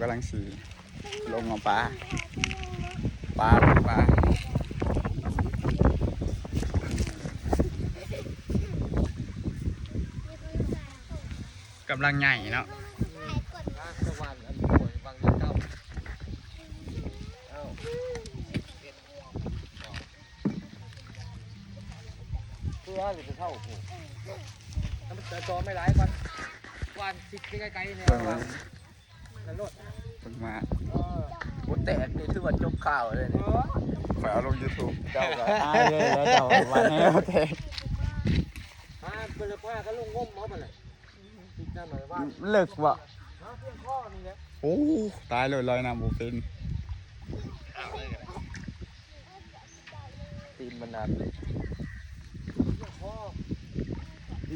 กำลังสีลงเอาปลาำลังใหญ่เนาะเพื่อหรือจะเท่าผูกถ้ามันจะจอไม่ร้ายวันสิไกลๆเนี่ยวันแล้วรถ เพิ่งมา บนแตกนี่ถือว่าจบข่าวเลยเนี่ย ขอเอาลง YouTube เจ้าก็ตายเลยแล้วเจ้าวันนี้โอเค เป็นเลยพ่อก็ลงงมเขาไปเลยติดนั่นหน่อยว่า เลิกวะ เพียงข้อนี่แหละ โอ้ตายเลยลอยน้ำบุเป็น ตีนมันนานเลยข้อ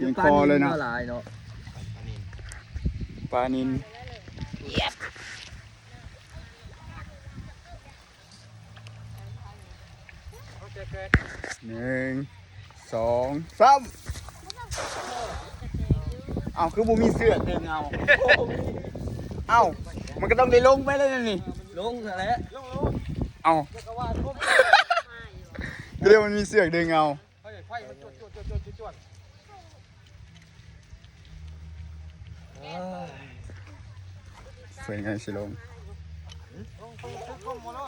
กินคอเลยนะ ลายเนาะ ปลานินหนึ่งสองสามเอาคือบุมีเสือกดึงเอามันก็ต้องได้ลงไปแล้วนี่ ลงอะไรลง เอา ก็ว่าทุ่ม ก็เรียกมันมีเสือกดึงไฟมันจวดสวยงามสิลง ลงข้อมมาแล้ว